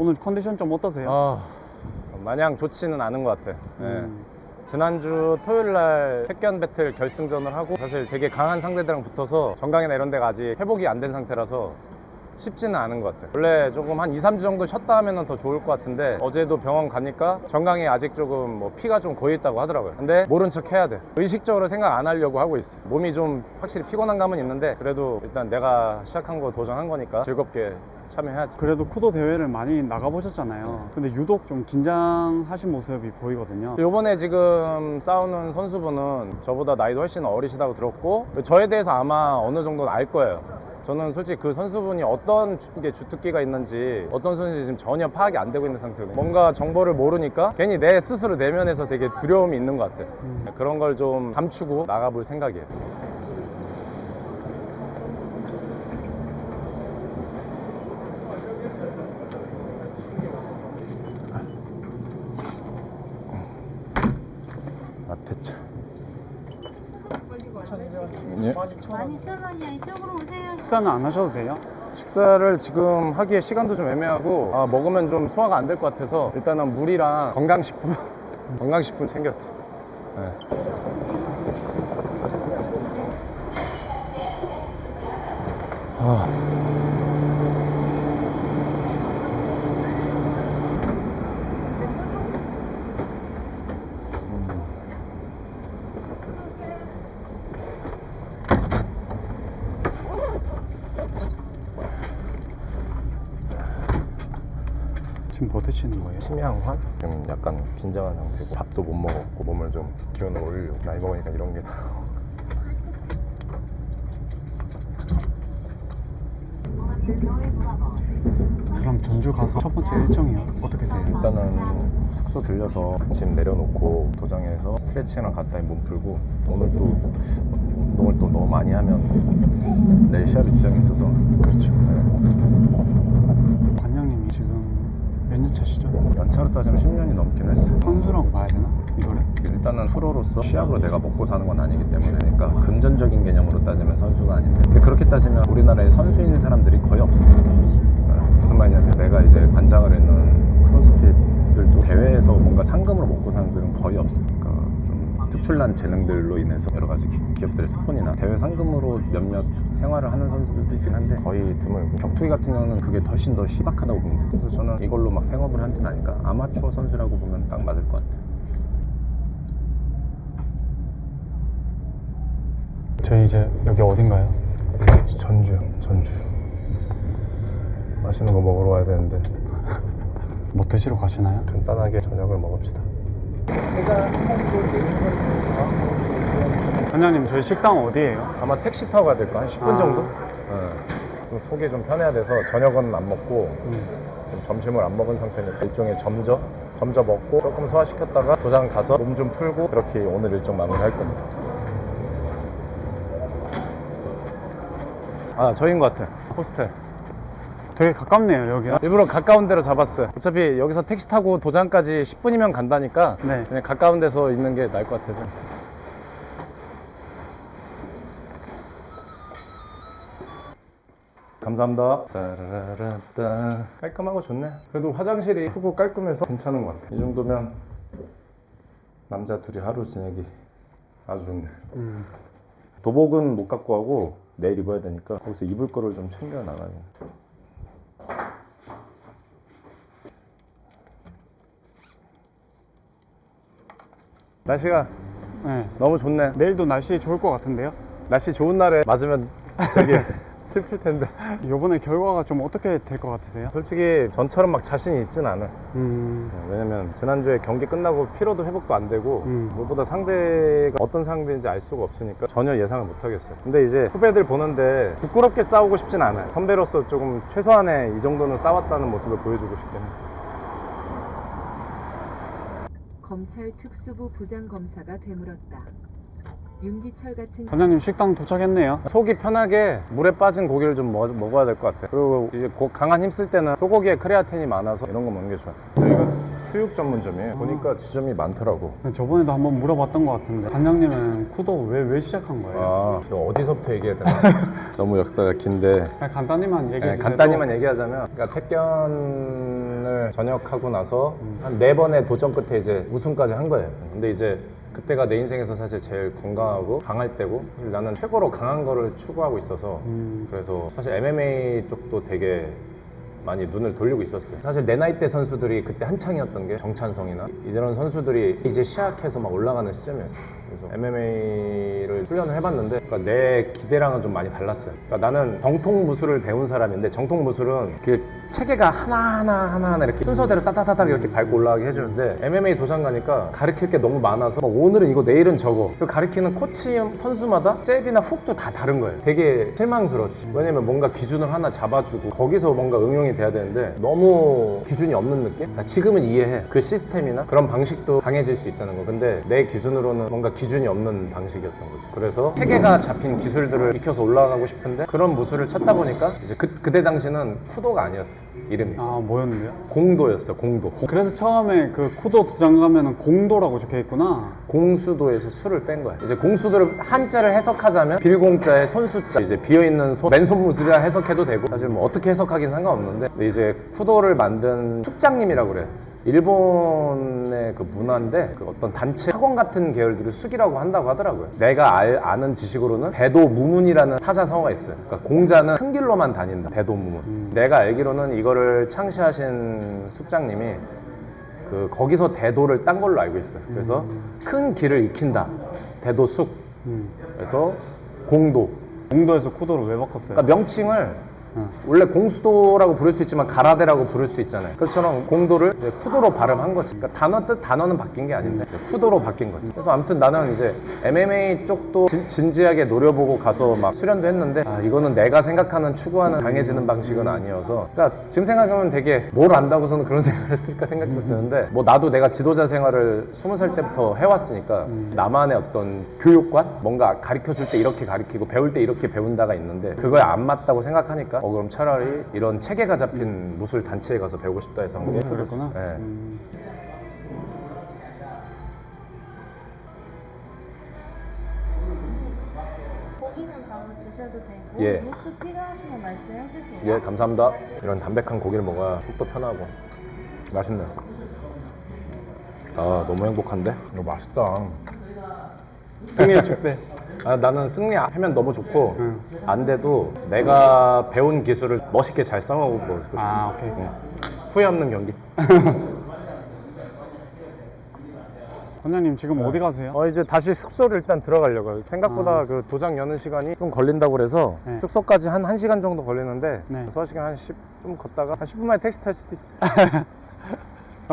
오늘 컨디션 좀 어떠세요? 마냥 좋지는 않은 것 같아. 네. 지난주 토요일 날 택견 배틀 결승전을 하고 사실 되게 강한 상대들랑 붙어서 정강이나 이런 데가 아직 회복이 안 된 상태라서 쉽지는 않은 것 같아. 원래 조금 한 2, 3주 정도 쉬었다 하면 더 좋을 것 같은데 어제도 병원 가니까 정강이 아직 조금 뭐 피가 좀 고여 있다고 하더라고요. 근데 모른 척 해야 돼. 의식적으로 생각 안 하려고 하고 있어. 몸이 좀 확실히 피곤한 감은 있는데 그래도 일단 내가 시작한 거 도전한 거니까 즐겁게 참여해야지. 그래도 쿠도 대회를 많이 나가보셨잖아요. 근데 유독 좀 긴장하신 모습이 보이거든요. 요번에 지금 싸우는 선수분은 저보다 나이도 훨씬 어리시다고 들었고 저에 대해서 아마 어느 정도는 알 거예요. 저는 솔직히 그 선수분이 어떤 게 주특기가 있는지 어떤 선수인지 지금 전혀 파악이 안 되고 있는 상태거든요. 뭔가 정보를 모르니까 괜히 내 스스로 내면에서 되게 두려움이 있는 것 같아요. 그런 걸 좀 감추고 나가볼 생각이에요. 대체. 예? 12,000원이요. 이쪽으로 오세요. 식사는 안 하셔도 돼요? 식사를 지금 하기에 시간도 좀 애매하고 먹으면 좀 소화가 안 될 것 같아서 일단은 물이랑 건강식품 건강식품 챙겼어. 네. 지금 뭐 드시는 거예요? 심양환? 지금 약간 긴장한 상태고 밥도 못 먹었고 몸을 좀 기운을 올리려고 나이 먹으니까 이런 게 다. 그럼 전주 가서 첫 번째 일정이 어떻게 돼요? 일단은 숙소 들려서 짐 내려놓고 도장에서 스트레칭이랑 갔다니 몸 풀고 오늘 또 운동을 또 너무 많이 하면 내일 시합이 지장이 있어서. 그렇죠. 관장님이 지금 몇 년 차시죠? 연차로 따지면 10년이 넘긴 했어. 선수라고 봐야 되나? 이거를? 일단은 프로로서 시합으로 내가 먹고 사는 건 아니기 때문에 그러니까 금전적인 개념으로 따지면 선수가 아닌데 근데 그렇게 따지면 우리나라에 선수인 사람들이 거의 없어. 무슨 말이냐면 내가 이제 관장을 했는 크로스핏들도 대회에서 뭔가 상금으로 먹고 사는 사람들은 거의 없어. 그러니까 좀 특출난 재능들로 인해서 여러 가지 기업들의 스폰이나 대회 상금으로 몇몇 생활을 하는 선수들도 있긴 한데 거의 드물고 격투기 같은 경우는 그게 훨씬 더 희박하다고 봅니다. 그래서 저는 이걸로 막 생업을 한지는 아니까 아마추어 선수라고 보면 딱 맞을 것 같아요. 저희 이제 여기 어딘가요? 전주요. 전주. 맛있는 거 먹으러 와야 되는데 뭐 드시러 가시나요? 간단하게 저녁을 먹읍시다. 관장님 저희 식당 어디예요? 아마 택시 타고 가야 될 거 한 10분 정도? 좀 속이 좀 편해야 돼서 저녁은 안 먹고 좀 점심을 안 먹은 상태니까 일종의 점저 먹고 조금 소화시켰다가 도장 가서 몸 좀 풀고 그렇게 오늘 일정 마무리할 겁니다. 저인 것 같아. 호스텔. 되게 가깝네요 여기랑. 일부러 가까운 데로 잡았어요. 어차피 여기서 택시 타고 도장까지 10분이면 간다니까 네. 그냥 가까운 데서 있는 게 나을 것 같아서. 감사합니다. 따라라라따. 깔끔하고 좋네. 그래도 화장실이 크고 깔끔해서 괜찮은 것 같아. 이 정도면 남자 둘이 하루 지내기 아주 좋네. 도복은 못 갖고 가고 내일 입어야 되니까 거기서 입을 거를 좀 챙겨 나가야 돼. 날씨가 네. 너무 좋네. 내일도 날씨 좋을 것 같은데요? 날씨 좋은 날에 맞으면 되게 슬플 텐데. 이번에 결과가 좀 어떻게 될 것 같으세요? 솔직히 전처럼 막 자신이 있진 않아. 왜냐면 지난주에 경기 끝나고 피로도 회복도 안 되고 무엇보다 상대가 어떤 상대인지 알 수가 없으니까 전혀 예상을 못 하겠어요. 근데 이제 후배들 보는데 부끄럽게 싸우고 싶진 않아요. 선배로서 조금 최소한의 이 정도는 싸웠다는 모습을 보여주고 싶긴 해요. 검찰 특수부 부장검사가 되물었다. 윤기철 같은 관장님 식당 도착했네요. 속이 편하게 물에 빠진 고기를 좀 먹어야 될 것 같아. 그리고 이제 강한 힘 쓸 때는 소고기에 크레아틴이 많아서 이런 거 먹는 게 좋아. 여기가 수육 전문점이에요. 보니까 지점이 많더라고. 저번에도 한번 물어봤던 것 같은데 관장님은 쿠도 왜 시작한 거예요? 이거 어디서부터 얘기해야 되나? 너무 역사가 긴데 그냥 간단히만 얘기해 주세요. 간단히만 얘기하자면 그러니까 택견을 전역하고 나서 한 4번의 도전 끝에 이제 우승까지 한 거예요. 근데 이제 그때가 내 인생에서 사실 제일 건강하고 강할 때고 사실 나는 최고로 강한 거를 추구하고 있어서 그래서 사실 MMA 쪽도 되게 많이 눈을 돌리고 있었어요. 사실 내 나이 때 선수들이 그때 한창이었던 게 정찬성이나 이런 선수들이 이제 시작해서 막 올라가는 시점이었어요. 그래서 MMA를 훈련을 해봤는데 그러니까 내 기대랑은 좀 많이 달랐어요. 그러니까 나는 정통 무술을 배운 사람인데 정통 무술은 그 체계가 하나하나 이렇게 순서대로 따다다닥 이렇게 밟고 올라가게 해주는데 MMA 도장 가니까 가르칠 게 너무 많아서 막 오늘은 이거 내일은 저거 가르치는 코치 선수마다 잽이나 훅도 다 다른 거예요. 되게 실망스러웠지. 왜냐면 뭔가 기준을 하나 잡아주고 거기서 뭔가 응용이 돼야 되는데 너무 기준이 없는 느낌? 그러니까 지금은 이해해. 그 시스템이나 그런 방식도 강해질 수 있다는 거. 근데 내 기준으로는 뭔가 기준이 없는 방식이었던 거죠. 그래서 체계가 잡힌 기술들을 익혀서 올라가고 싶은데 그런 무술을 찾다 보니까 이제 그때 당시는 쿠도가 아니었어요. 이름이. 아, 뭐였는데요? 공도였어. 공도. 그래서 처음에 그 쿠도 도장 가면은 공도라고 적혀 있구나. 공수도에서 수를 뺀 거야. 이제 공수도를 한자를 해석하자면 빌공자의 손수자, 이제 비어있는 손, 맨손 무술이라 해석해도 되고 사실 뭐 어떻게 해석하긴 상관없는데 근데 이제 쿠도를 만든 숙장님이라고 그래. 일본의 그 문화인데 그 어떤 단체 학원 같은 계열들을 숙이라고 한다고 하더라고요. 내가 아는 지식으로는 대도무문이라는 사자성어가 있어요. 그러니까 공자는 큰 길로만 다닌다. 대도무문. 내가 알기로는 이거를 창시하신 숙장님이 그 거기서 대도를 딴 걸로 알고 있어요. 그래서 큰 길을 익힌다. 대도숙. 그래서 공도. 공도에서 쿠도를 왜 바꿨어요? 그러니까 명칭을 원래 공수도라고 부를 수 있지만 가라데라고 부를 수 있잖아요. 그것처럼 공도를 이제 쿠도로 발음한 거지. 그러니까 단어는 바뀐 게 아닌데 쿠도로 바뀐 거지. 그래서 아무튼 나는 이제 MMA 쪽도 진지하게 노려보고 가서 막 수련도 했는데 아 이거는 내가 생각하는 추구하는 강해지는 방식은 아니어서 그러니까 지금 생각하면 되게 뭘 안다고서는 그런 생각을 했을까 생각도 드는데 뭐 나도 내가 지도자 생활을 20살 때부터 해왔으니까 나만의 어떤 교육관? 뭔가 가르쳐줄 때 이렇게 가르치고 배울 때 이렇게 배운다가 있는데 그거에 안 맞다고 생각하니까 그럼 차라리 이런 체계가 잡힌 무술 단체에 가서 배우고 싶다 해서 한 게 무술이구나. 네. 고기는 바로 드셔도 되고 예. 육수 필요하시면 말씀해 주세요. 예, 감사합니다. 이런 담백한 고기를 먹어야 속도 편하고 맛있네. 아, 너무 행복한데? 이거 맛있다. 승리의 축배. 아, 나는 승리하면 너무 좋고 안 돼도 내가 배운 기술을 멋있게 잘 써먹고 싶어. 아, 오케이. 후회 없는 경기. 선장님 지금 어디 가세요? 이제 다시 숙소를 일단 들어가려고요. 생각보다 그 도장 여는 시간이 좀 걸린다고 그래서 네. 숙소까지 한 1시간 정도 걸리는데 네. 6시간 한 10, 좀 걷다가 한 10분 만에 택시 탈 수도 있어.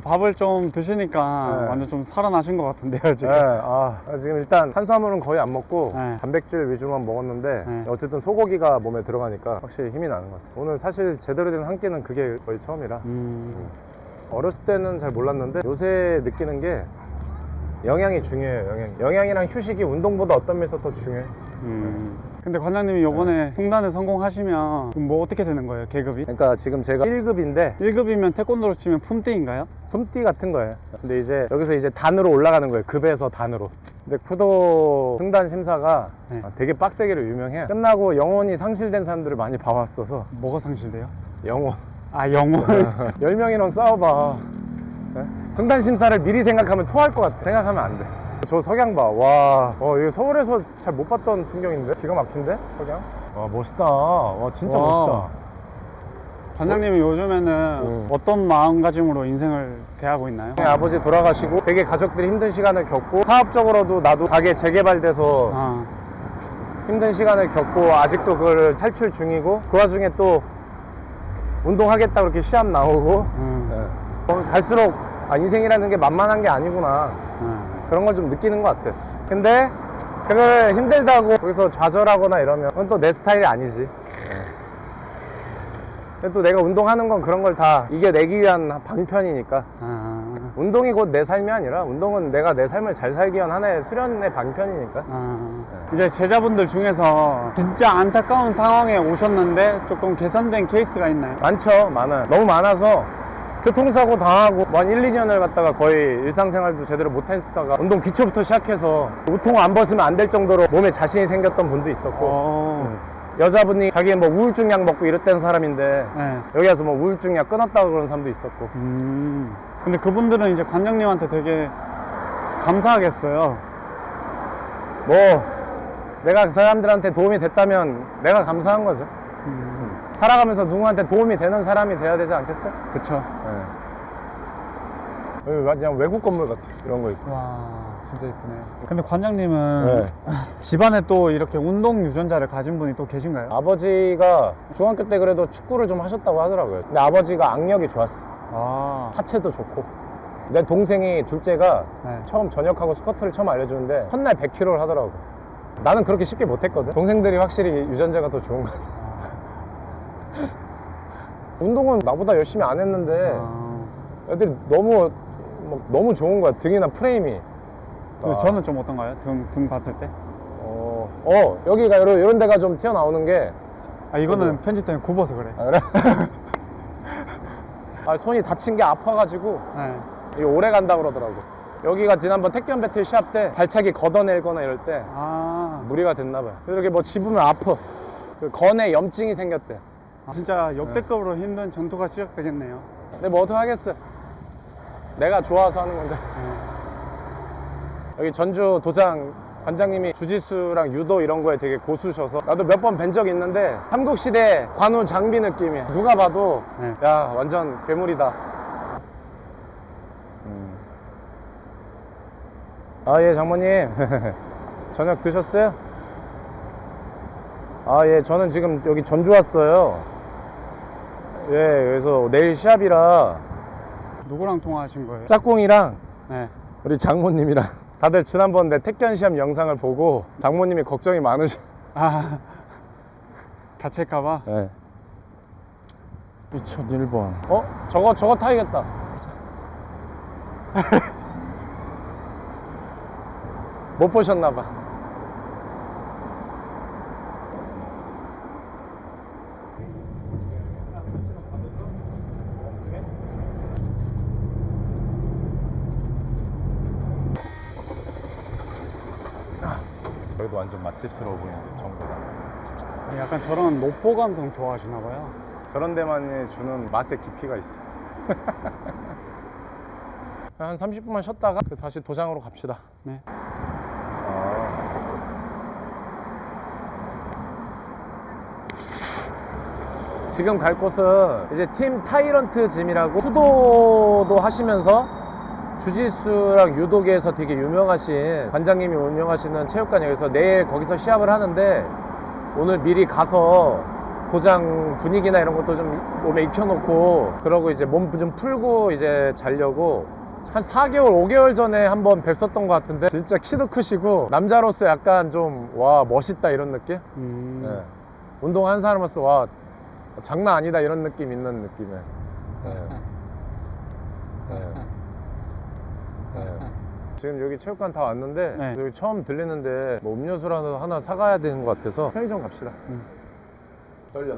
밥을 좀 드시니까 네. 완전 좀 살아나신 것 같은데요 지금. 네, 지금 일단 탄수화물은 거의 안 먹고 네. 단백질 위주만 먹었는데 네. 어쨌든 소고기가 몸에 들어가니까 확실히 힘이 나는 것 같아요. 오늘 사실 제대로 된 한 끼는 그게 거의 처음이라 어렸을 때는 잘 몰랐는데 요새 느끼는 게 영양이 중요해요. 영양이랑 휴식이 운동보다 어떤 면에서 더 중요해. 근데 관장님이 이번에 승단에 성공하시면 그럼 뭐 어떻게 되는 거예요 계급이? 그러니까 지금 제가 1급인데 1급이면 태권도로 치면 품띠인가요? 품띠 같은 거예요. 근데 이제 여기서 이제 단으로 올라가는 거예요. 급에서 단으로. 근데 쿠도 승단 심사가 네. 되게 빡세기로 유명해요. 끝나고 영혼이 상실된 사람들을 많이 봐왔어서 뭐가 상실돼요? 영혼. 아 영혼. 10명이랑 싸워봐. 네? 승단 심사를 미리 생각하면 토할 것 같아. 생각하면 안 돼. 저 석양 봐. 와, 이거 서울에서 잘 못 봤던 풍경인데? 기가 막힌데? 석양? 와, 멋있다. 와, 진짜 와. 멋있다. 관장님이 요즘에는 어떤 마음가짐으로 인생을 대하고 있나요? 아버지 돌아가시고 되게 가족들이 힘든 시간을 겪고 사업적으로도 나도 가게 재개발돼서 아, 힘든 시간을 겪고 아직도 그걸 탈출 중이고 그 와중에 또 운동하겠다 그렇게 시합 나오고 갈수록 인생이라는 게 만만한 게 아니구나 그런 걸 좀 느끼는 것 같아. 근데 그걸 힘들다고 거기서 좌절하거나 이러면 그건 또 내 스타일이 아니지. 근데 또 내가 운동하는 건 그런 걸 다 이겨내기 위한 방편이니까 운동이 곧 내 삶이 아니라 운동은 내가 내 삶을 잘 살기 위한 하나의 수련의 방편이니까. 이제 제자분들 중에서 진짜 안타까운 상황에 오셨는데 조금 개선된 케이스가 있나요? 많죠. 많아요. 너무 많아서 교통사고 당하고 한 1, 2년을 갔다가 거의 일상생활도 제대로 못했다가 운동 기초부터 시작해서 우통 안 벗으면 안 될 정도로 몸에 자신이 생겼던 분도 있었고 여자분이 자기 뭐 우울증 약 먹고 이랬던 사람인데 네. 여기 와서 뭐 우울증 약 끊었다고 그런 사람도 있었고. 근데 그분들은 이제 관장님한테 되게 감사하겠어요. 뭐 내가 그 사람들한테 도움이 됐다면 내가 감사한 거죠. 살아가면서 누구한테 도움이 되는 사람이 돼야 되지 않겠어요? 그쵸. 여기 그냥 외국 건물 같아. 이런 거 있고. 와, 진짜 이쁘네. 근데 관장님은 네. 집안에 또 이렇게 운동 유전자를 가진 분이 또 계신가요? 아버지가 중학교 때 그래도 축구를 좀 하셨다고 하더라고요. 근데 아버지가 악력이 좋았어. 아, 하체도 좋고. 내 동생이 둘째가 네. 처음 전역하고 스쿼트를 처음 알려주는데 첫날 100kg를 하더라고. 나는 그렇게 쉽게 못했거든. 동생들이 확실히 유전자가 더 좋은 것 같아. 운동은 나보다 열심히 안 했는데 애들이 너무 좋은 거야. 등이나 프레임이. 근데 저는 좀 어떤가요? 등 봤을 때? 여기가 이런 데가 좀 튀어나오는 게. 아, 이거는 편집 때문에 굽어서 그래. 아, 그래? 아, 손이 다친 게 아파가지고 네. 이게 오래 간다 그러더라고. 여기가 지난번 택견 배틀 시합 때 발차기 걷어내거나 이럴 때 아, 무리가 됐나 봐요. 이렇게 뭐 집으면 아파. 그 건에 염증이 생겼대. 진짜 역대급으로 힘든 전투가 시작되겠네요. 근데 뭐 어떡하겠어. 내가 좋아서 하는 건데. 여기 전주 도장 관장님이 주짓수랑 유도 이런 거에 되게 고수셔서 나도 몇 번 뵌 적 있는데 삼국시대 관우 장비 느낌이야. 누가 봐도 네. 야 완전 괴물이다. 아, 예, 장모님. 저녁 드셨어요? 아, 예, 저는 지금 여기 전주 왔어요. 예, 그래서 내일 시합이라 누구랑 통화하신 거예요? 짝꿍이랑 네. 우리 장모님이랑 다들 지난번 내 택견 시합 영상을 보고 장모님이 걱정이 많으셔. 아, 다칠까봐? 네. 2001번. 저거 타야겠다. 못 보셨나봐. 여기도 완전 맛집스러워 보이는데, 정거장. 약간 저런 노포 감성 좋아하시나 봐요. 저런 데만이 주는 맛의 깊이가 있어. 한 30분만 쉬었다가 다시 도장으로 갑시다. 네. 지금 갈 곳은 이제 팀 타이런트 짐이라고 후도도 하시면서 주짓수랑 유도계에서 되게 유명하신 관장님이 운영하시는 체육관이에요. 그래서 내일 거기서 시합을 하는데 오늘 미리 가서 도장 분위기나 이런 것도 좀 몸에 익혀놓고 그러고 이제 몸 좀 풀고 이제 자려고 한 4개월, 5개월 전에 한번 뵀었던 것 같은데 진짜 키도 크시고 남자로서 약간 좀 와 멋있다 이런 느낌? 네. 운동한 사람으로서 와 장난 아니다 이런 느낌 있는 느낌에. 네. 네. 네. 지금 여기 체육관 다 왔는데 네. 여기 처음 들리는데 뭐 음료수라도 하나 사가야 되는 것 같아서 편의점 갑시다. 떨려.